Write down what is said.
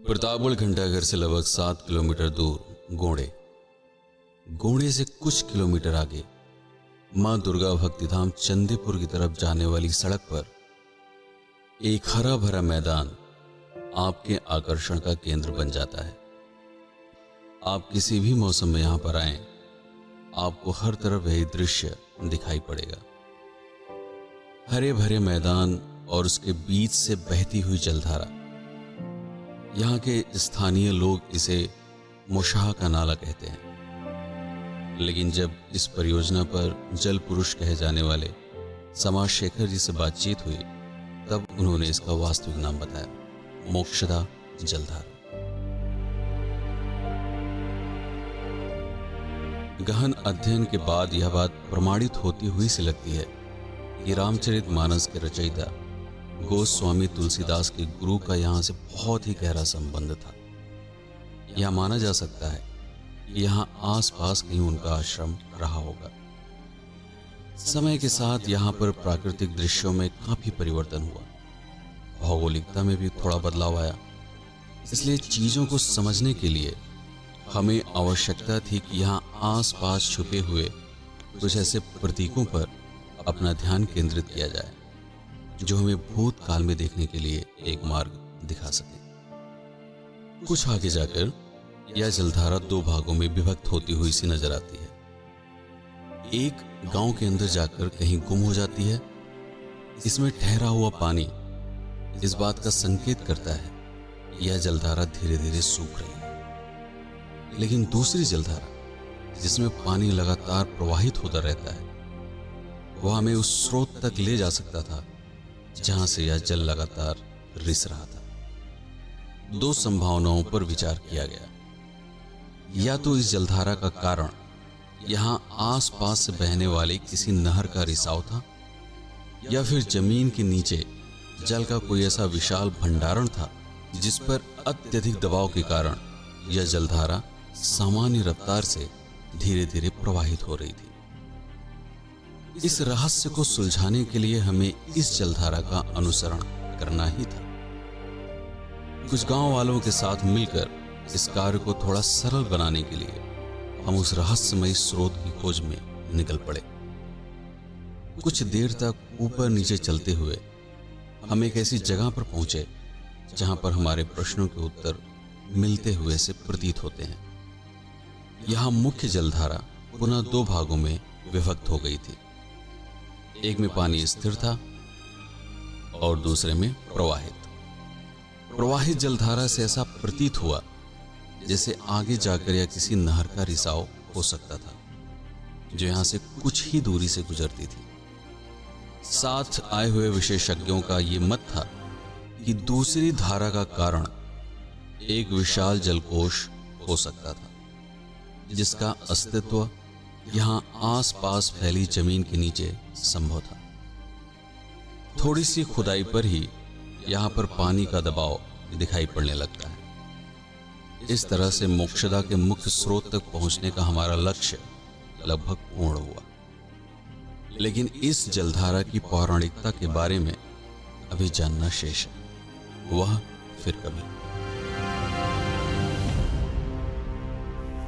प्रतापगढ़ घंटाघर से लगभग 7 किलोमीटर दूर गोंडे से कुछ किलोमीटर आगे मां दुर्गा भक्तिधाम चंदीपुर की तरफ जाने वाली सड़क पर एक हरा भरा मैदान आपके आकर्षण का केंद्र बन जाता है। आप किसी भी मौसम में यहां पर आएं, आपको हर तरफ यही दृश्य दिखाई पड़ेगा। हरे भरे मैदान और उसके बीच से बहती हुई जलधारा। यहाँ के स्थानीय लोग इसे मुशाह का नाला कहते हैं, लेकिन जब इस परियोजना पर जल पुरुष कहे जाने वाले समाज शेखर जी से बातचीत हुई, तब उन्होंने इसका वास्तविक नाम बताया, मोक्षदा जलधारा। गहन अध्ययन के बाद यह बात प्रमाणित होती हुई से लगती है कि रामचरितमानस के रचयिता गोस्वामी तुलसीदास के गुरु का यहाँ से बहुत ही गहरा संबंध था। यह माना जा सकता है कि यहाँ आसपास कहीं उनका आश्रम रहा होगा। समय के साथ यहाँ पर प्राकृतिक दृश्यों में काफी परिवर्तन हुआ, भौगोलिकता में भी थोड़ा बदलाव आया। इसलिए चीजों को समझने के लिए हमें आवश्यकता थी कि यहाँ आसपास छुपे हुए कुछ ऐसे प्रतीकों पर अपना ध्यान केंद्रित किया जाए जो हमें भूतकाल में देखने के लिए एक मार्ग दिखा सके। कुछ आगे जाकर यह जलधारा दो भागों में विभक्त होती हुई सी नजर आती है। एक गांव के अंदर जाकर कहीं गुम हो जाती है। इसमें ठहरा हुआ पानी इस बात का संकेत करता है कि यह जलधारा धीरे धीरे सूख रही है। लेकिन दूसरी जलधारा जिसमें पानी लगातार प्रवाहित होता रहता है, वह हमें उस स्रोत तक ले जा सकता था जहां से यह जल लगातार रिस रहा था। दो संभावनाओं पर विचार किया गया। या तो इस जलधारा का कारण यहां आसपास से बहने वाले किसी नहर का रिसाव था, या फिर जमीन के नीचे जल का कोई ऐसा विशाल भंडारण था जिस पर अत्यधिक दबाव के कारण यह जलधारा सामान्य रफ्तार से धीरे धीरे प्रवाहित हो रही थी। इस रहस्य को सुलझाने के लिए हमें इस जलधारा का अनुसरण करना ही था। कुछ गांव वालों के साथ मिलकर इस कार्य को थोड़ा सरल बनाने के लिए हम उस रहस्यमयी स्रोत की खोज में निकल पड़े। कुछ देर तक ऊपर नीचे चलते हुए हम एक ऐसी जगह पर पहुंचे जहां पर हमारे प्रश्नों के उत्तर मिलते हुए से प्रतीत होते हैं। यहां मुख्य जलधारा पुनः दो भागों में विभक्त हो गई थी। एक में पानी स्थिर था और दूसरे में प्रवाहित जलधारा से ऐसा प्रतीत हुआ जैसे आगे जाकर या किसी नहर का रिसाव हो सकता था जो यहां से कुछ ही दूरी से गुजरती थी। साथ आए हुए विशेषज्ञों का यह मत था कि दूसरी धारा का कारण एक विशाल जलकोश हो सकता था जिसका अस्तित्व यहां आसपास फैली जमीन के नीचे संभव था। थोड़ी सी खुदाई पर ही यहां पर पानी का दबाव दिखाई पड़ने लगता है। इस तरह से मोक्षदा के मुख्य स्रोत तक पहुंचने का हमारा लक्ष्य लगभग पूर्ण हुआ। लेकिन इस जलधारा की पौराणिकता के बारे में अभी जानना शेष है। वह फिर कभी।